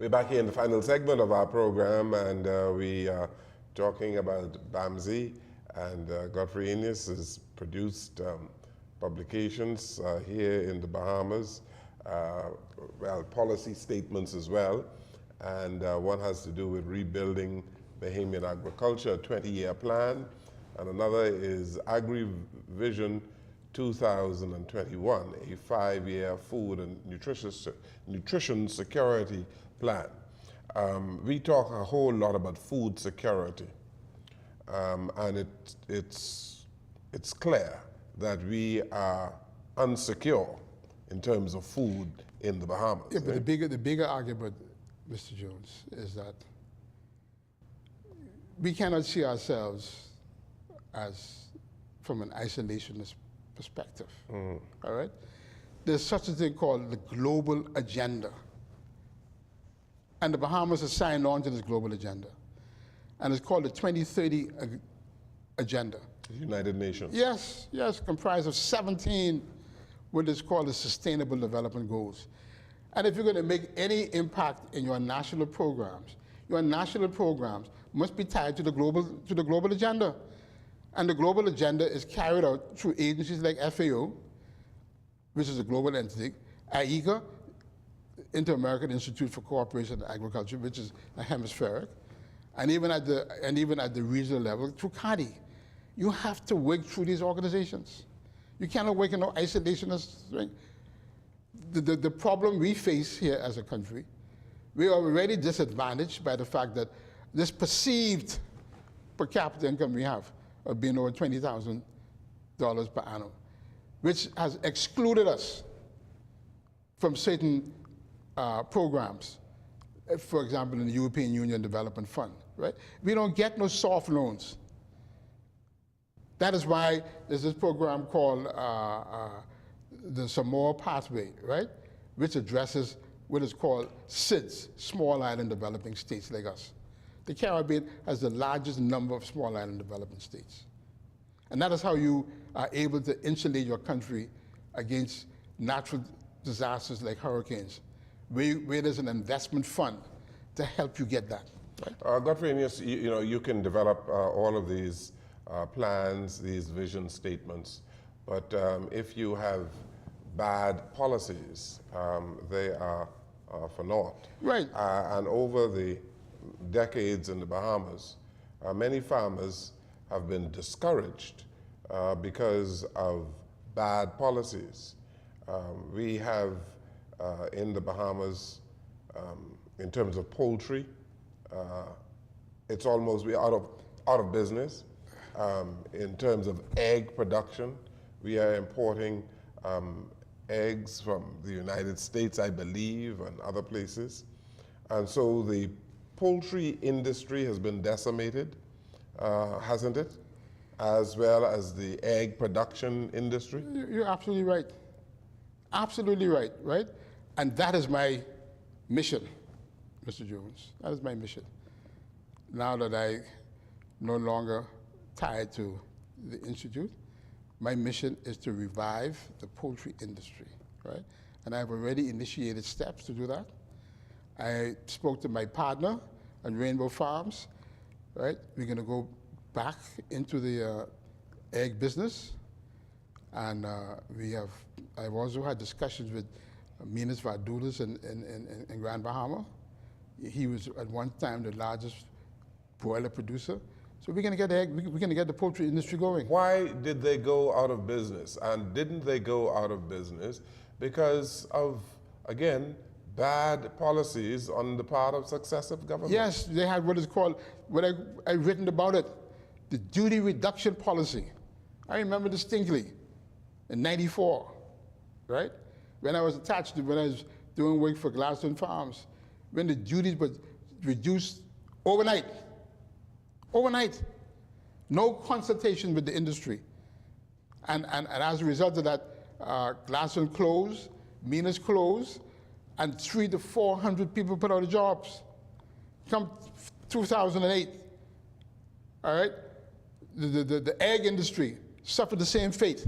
We're back here in the final segment of our program, and we are talking about BAMSI, and Godfrey Eneas has produced publications here in the Bahamas, well, policy statements as well, and one has to do with rebuilding Bahamian agriculture, a 20-year plan, and another is Agri-Vision 2021, a 5-year food and nutrition security plan. We talk a whole lot about food security, and it's clear that we are unsecure in terms of food in the Bahamas. Yeah, but the bigger argument, Mr. Jones, is that we cannot see ourselves as from an isolationist perspective. All right? There's such a thing called the global agenda. And the Bahamas has signed on to this global agenda. And it's called the 2030 Agenda. The United Nations. Yes, yes, comprised of 17 what is called the Sustainable Development Goals. And if you're going to make any impact in your national programs must be tied to the global agenda. And the global agenda is carried out through agencies like FAO, which is a global entity, AICA, Inter-American Institute for Cooperation and Agriculture, which is a hemispheric, and even at the regional level, through CADI. You have to work through these organizations. You cannot work in no isolationist thing. The problem we face here as a country, we are already disadvantaged by the fact that this perceived per capita income we have of being over $20,000 per annum, which has excluded us from certain programs, for example, in the European Union Development Fund, right? We don't get no soft loans. That is why there's this program called the Samoa Pathway, right? Which addresses what is called SIDS, Small Island Developing States like us. The Caribbean has the largest number of small island developing states. And that is how you are able to insulate your country against natural disasters like hurricanes, where there's an investment fund to help you get that. Right? Godfrey Eneas, you can develop all of these plans, these vision statements, but if you have bad policies, they are for naught. Right. And over the decades in the Bahamas, many farmers have been discouraged because of bad policies. We have in the Bahamas, in terms of poultry, it's almost we're out of business. In terms of egg production, we are importing eggs from the United States, I believe, and other places. And so the poultry industry has been decimated, hasn't it? As well as the egg production industry? You're absolutely right. Absolutely right, right? And that is my mission, Mr. Jones. That is my mission. Now that I no longer tied to the Institute, my mission is to revive the poultry industry, right? And I've already initiated steps to do that. I spoke to my partner at Rainbow Farms, right? We're going to go back into the egg business, and I've also had discussions with Minas Vardulas in Grand Bahama. He was at one time the largest broiler producer. So we're going to get we're going to get the poultry industry going. Why did they go out of business? And didn't they go out of business because of, again, bad policies on the part of successive governments? Yes, they had what is called, what I've written about it, the duty reduction policy. I remember distinctly in '94, right? When I was attached to, when I was doing work for Gladstone Farms, when the duties were reduced overnight. Overnight. No consultation with the industry. And as a result of that, Gladstone closed, Minas closed, and 300 to 400 people put out of jobs. Come 2008, all right? The egg industry suffered the same fate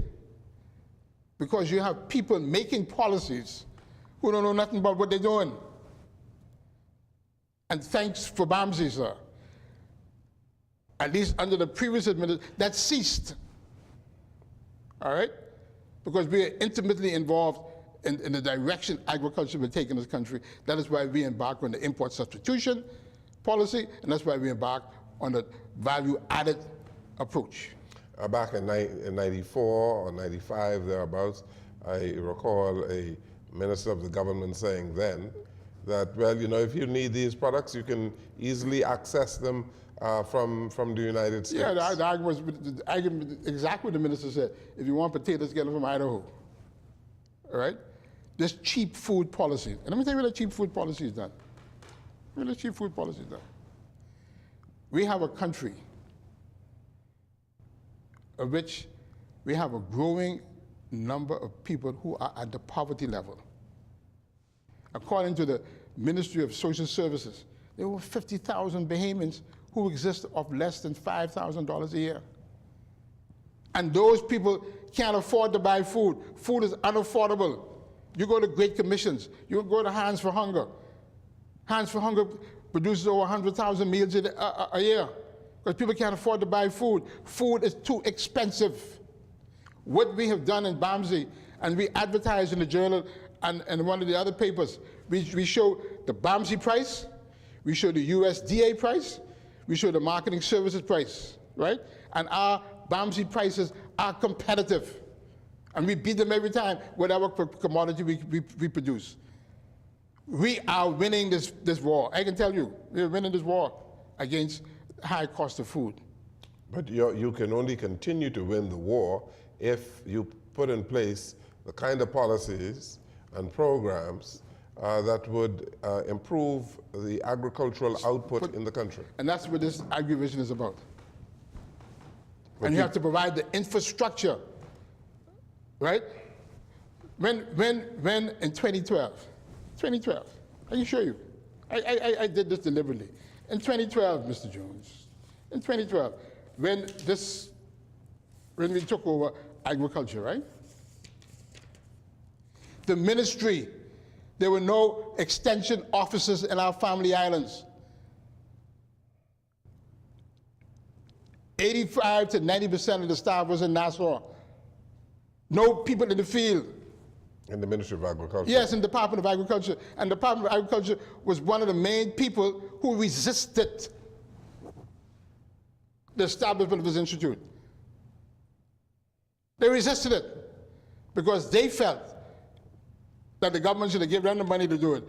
because you have people making policies who don't know nothing about what they're doing. And thanks for BAMSI, sir. At least under the previous administration, that ceased. All right? Because we are intimately involved in the direction agriculture will take in this country. That is why we embark on the import substitution policy, and that's why we embark on the value-added approach. Back in 94 or 95, thereabouts, I recall a minister of the government saying then that, well, you know, if you need these products, you can easily access them from the United States. Yeah, the argument was exactly what the minister said. If you want potatoes, get them from Idaho. All right? This cheap food policy. And let me tell you what the cheap food policy is done. What the cheap food policy is done. We have a country of which we have a growing number of people who are at the poverty level. According to the Ministry of Social Services, there were 50,000 Bahamians who exist of less than $5,000 a year. And those people can't afford to buy food. Food is unaffordable. You go to Great Commissions, you go to Hands for Hunger. Hands for Hunger produces over 100,000 meals a year because people can't afford to buy food. Food is too expensive. What we have done in BAMSI, and we advertise in the journal and one of the other papers, we show the BAMSI price, we show the USDA price, we show the marketing services price, right? And our BAMSI prices are competitive. And we beat them every time, whatever commodity we produce. We are winning this war. I can tell you, we're winning this war against high cost of food. But you can only continue to win the war if you put in place the kind of policies and programs that would improve the agricultural output in the country. And that's what this agrivision is about. And you have to provide the infrastructure, right? When in 2012, I can show you. I did this deliberately. In 2012, Mr. Jones, in 2012, when we took over agriculture, right? The ministry, there were no extension officers in our family islands. 85 to 90% of the staff was in Nassau. No people in the field. In the Ministry of Agriculture? Yes, in the Department of Agriculture. And the Department of Agriculture was one of the main people who resisted the establishment of this institute. They resisted it because they felt that the government should have given them the money to do it,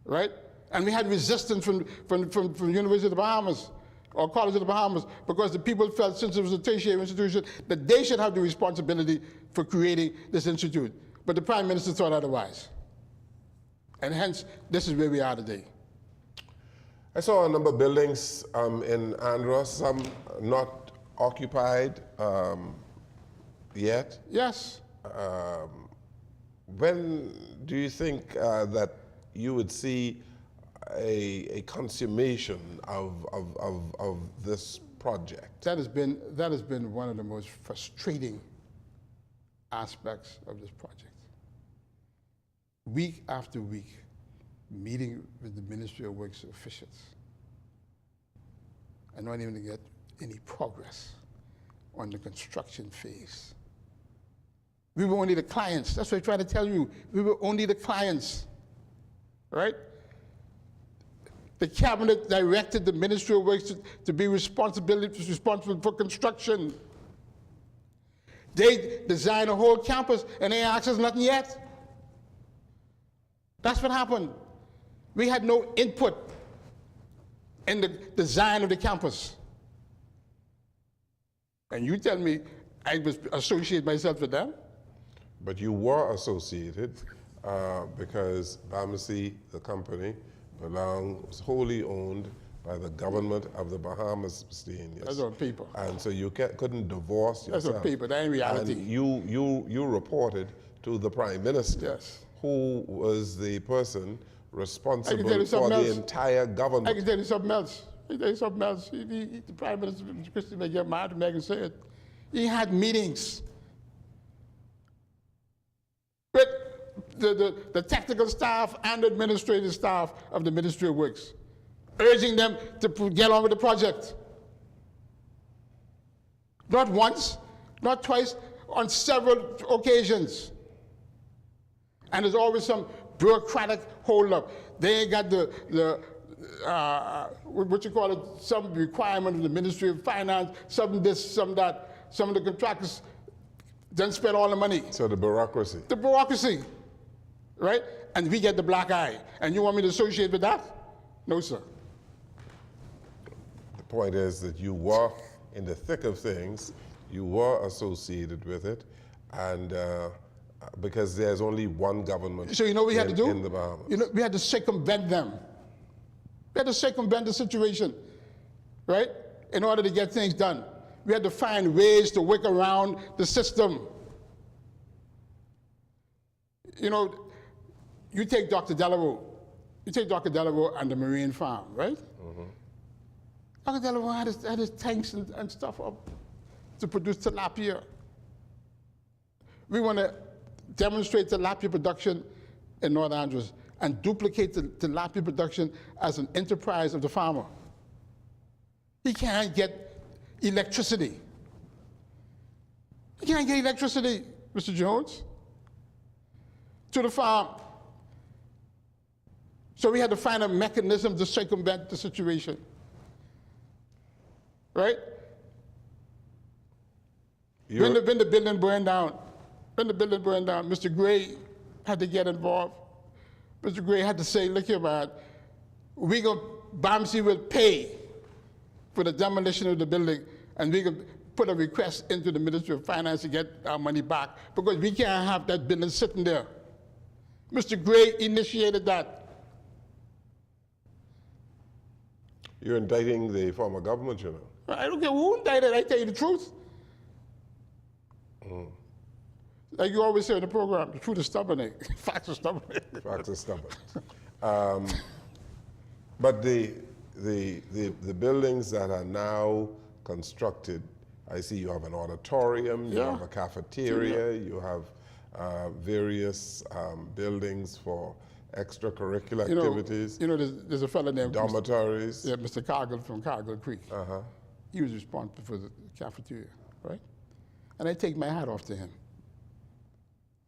right? And we had resistance from the University of the Bahamas or College of the Bahamas because the people felt, since it was a tertiary institution, that they should have the responsibility for creating this institute. But the Prime Minister thought otherwise. And hence, this is where we are today. I saw a number of buildings in Andros, some not occupied yet. Yes. When do you think that you would see a consummation of this project? That has been one of the most frustrating aspects of this project. Week after week, meeting with the Ministry of Works officials, and not even to get any progress on the construction phase. We were only the clients. That's what I try to tell you. We were only the clients, right? The cabinet directed the Ministry of Works to be responsible for construction. They designed a whole campus and they asked us nothing yet. That's what happened. We had no input in the design of the campus. And you tell me I was associate myself with them? But you were associated because BAMSI, the company, was wholly owned by the government of the Bahamas, Mr. Eneas. That's on paper. And so you couldn't divorce yourself. That's on paper, that ain't reality. And you reported to the Prime Minister, yes, who was the person responsible for the entire government. I can tell you something else. The Prime Minister, Christy may get mad and Megan say it. He had meetings with the technical staff and administrative staff of the Ministry of Works. urging them to get on with the project. Not once, not twice, on several occasions. And there's always some bureaucratic holdup. They ain't got what you call it, some requirement of the Ministry of Finance, some this, some that. Some of the contractors then spend all the money. So the bureaucracy. The bureaucracy, right? And we get the black eye. And you want me to associate with that? No, sir. The point is that you were in the thick of things, you were associated with it, and because there's only one government. So you know what we had to do? In the Bahamas. You know, we had to circumvent them. We had to circumvent the situation, right? In order to get things done. We had to find ways to work around the system. You know, you take Dr. Delarue. You take Dr. Delarue and the marine farm, right? Mm-hmm. Dr. Delarue had his tanks and stuff up to produce tilapia. We want to demonstrate tilapia production in North Andros and duplicate the tilapia production as an enterprise of the farmer. He can't get electricity. He can't get electricity, Mr. Jones, to the farm. So we had to find a mechanism to circumvent the situation, right? When the building burned down, Mr. Gray had to get involved. Mr. Gray had to say, look here, man, BAMC will pay for the demolition of the building, and we can put a request into the Ministry of Finance to get our money back, because we can't have that building sitting there. Mr. Gray initiated that. You're indicting the former government, you know. I don't care who indicted, I tell you the truth. Mm. Like you always say in the program, the truth is stubborn, eh? Facts are stubborn. Facts are stubborn. But the buildings that are now constructed, I see you have an auditorium, you have a cafeteria, you have various buildings for extracurricular activities. You know, there's a fellow named dormitories. Mr. Cargill from Cargill Creek. He was responsible for the cafeteria, right? And I take my hat off to him.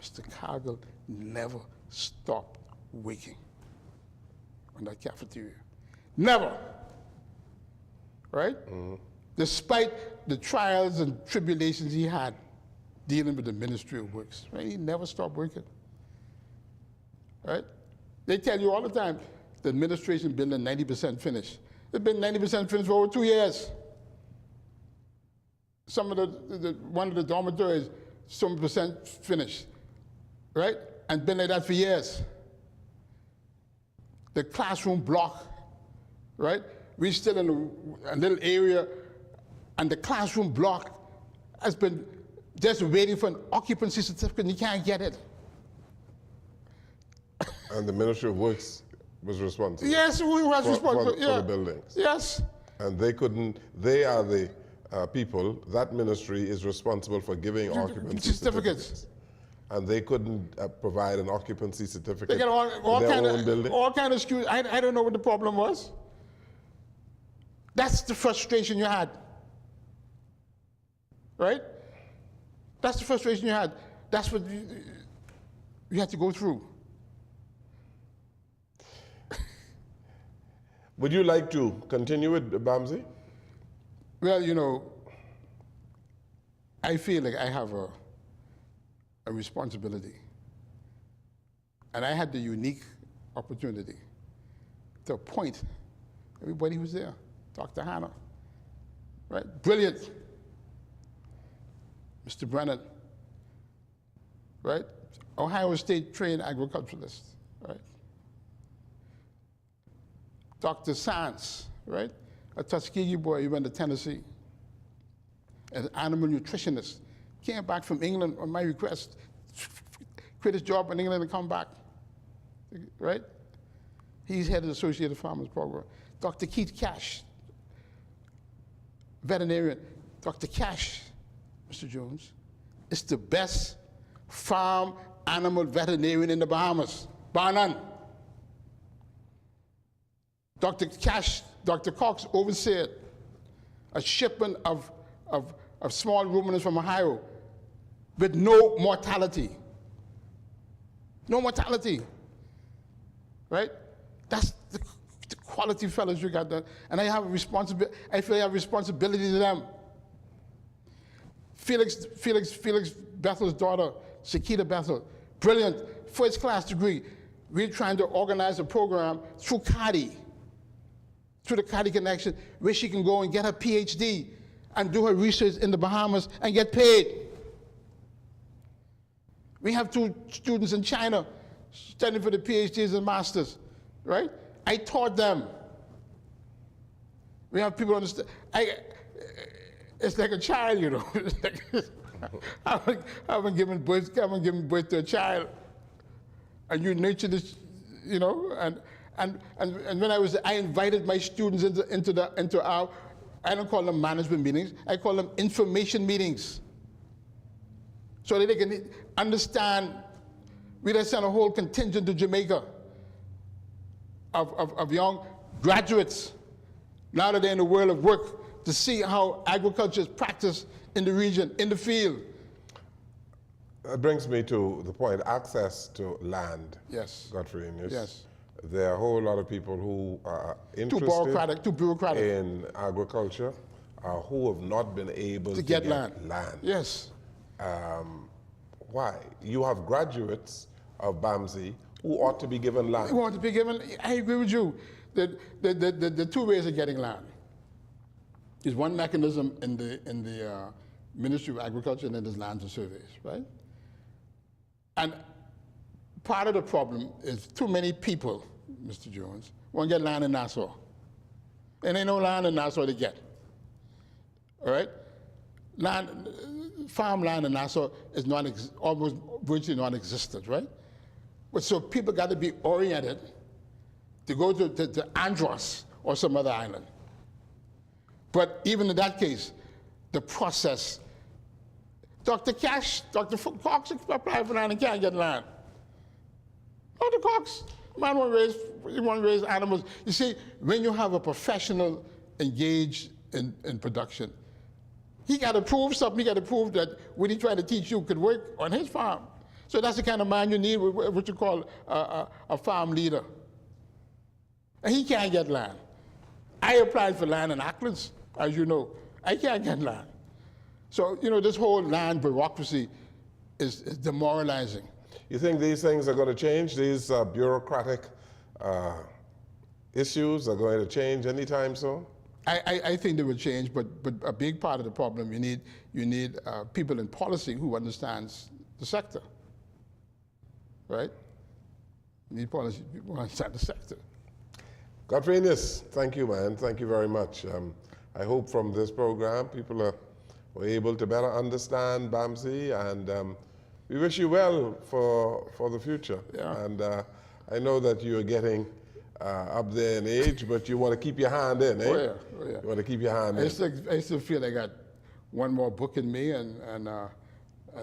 Mr. Cargill never stopped working on that cafeteria. Never. Right? Mm-hmm. Despite the trials and tribulations he had dealing with the Ministry of Works, right? He never stopped working. Right? They tell you all the time, the administration building 90% finished. It's been 90% finished for over 2 years. Some of one of the dormitories, some percent finished, right? And been like that for years. The classroom block, right? We're still in a little area, and the classroom block has been just waiting for an occupancy certificate, and you can't get it. And the Ministry of Works was responsible. Yes, who was responsible? For the buildings. Yes. And they are the people, that ministry is responsible for giving occupancy certificates. And they couldn't provide an occupancy certificate. They got all kind of excuses. I don't know what the problem was. That's the frustration you had. Right? That's the frustration you had. That's what you had to go through. Would you like to continue with BAMC? Well, you know, I feel like I have a responsibility. And I had the unique opportunity to appoint everybody who's there. Dr. Hannah, right? Brilliant. Mr. Brennan, right? Ohio State trained agriculturalist, right? Dr. Sands, right? A Tuskegee boy, he went to Tennessee. An animal nutritionist. Came back from England on my request. Quit his job in England and come back, right? He's head of the Associated Farmers Program. Dr. Keith Cash, veterinarian. Dr. Cash, Mr. Jones, is the best farm animal veterinarian in the Bahamas, bar none. Dr. Cox oversaid a shipment of small ruminants from Ohio with no mortality. No mortality, right? That's the quality fellows you got there. And I have a responsibility, I feel I have responsibility to them. Felix Bethel's daughter, Shakita Bethel, brilliant, first-class degree. We're trying to organize a program through CADI, through the CADI connection, where she can go and get her PhD and do her research in the Bahamas and get paid. We have 2 students in China studying for the PhDs and masters, right? I taught them. We have people understand. It's like a child, you know. I haven't given birth to a child, and you nurture this, you know. And when I invited my students into our, I don't call them management meetings. I call them information meetings, so that they can understand. We just sent a whole contingent to Jamaica of young graduates, now that they're in the world of work, to see how agriculture is practiced in the region, in the field. That brings me to the point, access to land. Yes. Godfrey Eneas. Yes. There are a whole lot of people who are interested too bureaucratic in agriculture who have not been able to get land. Yes. Why? You have graduates of BAMSI who ought to be given land. Who ought to be given, I agree with you. The 2 ways of getting land. There's one mechanism in the Ministry of Agriculture, and then there's lands and surveys, right? And part of the problem is too many people, Mr. Jones, want to get land in Nassau. And ain't no land in Nassau to get, all right? Farmland in Nassau is almost virtually non-existent, right? But so people got to be oriented to go to Andros or some other island. But even in that case, the process, Dr. Cox applied for land and can't get land. Dr. Cox, man want to raise animals. You see, when you have a professional engaged in production, he got to prove something. He got to prove that what he tried to teach you could work on his farm. So that's the kind of man you need, what you call a farm leader. And he can't get land. I applied for land in Acklands, as you know. I can't get land. So, you know, this whole land bureaucracy is demoralizing. You think these things are going to change? These bureaucratic issues are going to change anytime soon? I think they will change, but a big part of the problem, you need people in policy who understands the sector, right? You need policy people who understand the sector. Godfrey Eneas, thank you, man. Thank you very much. I hope from this program people were able to better understand BAMSI, and we wish you well for the future. Yeah. And I know that you're getting up there in age, but you want to keep your hand in, eh? Oh, yeah. Oh, yeah. You want to keep your hand in. I still feel I got one more book in me, and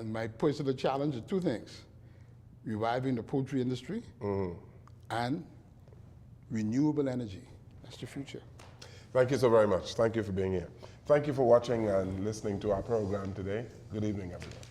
my personal challenge are 2 things: reviving the poultry industry and renewable energy. That's the future. Thank you so very much. Thank you for being here. Thank you for watching and listening to our program today. Good evening, everyone.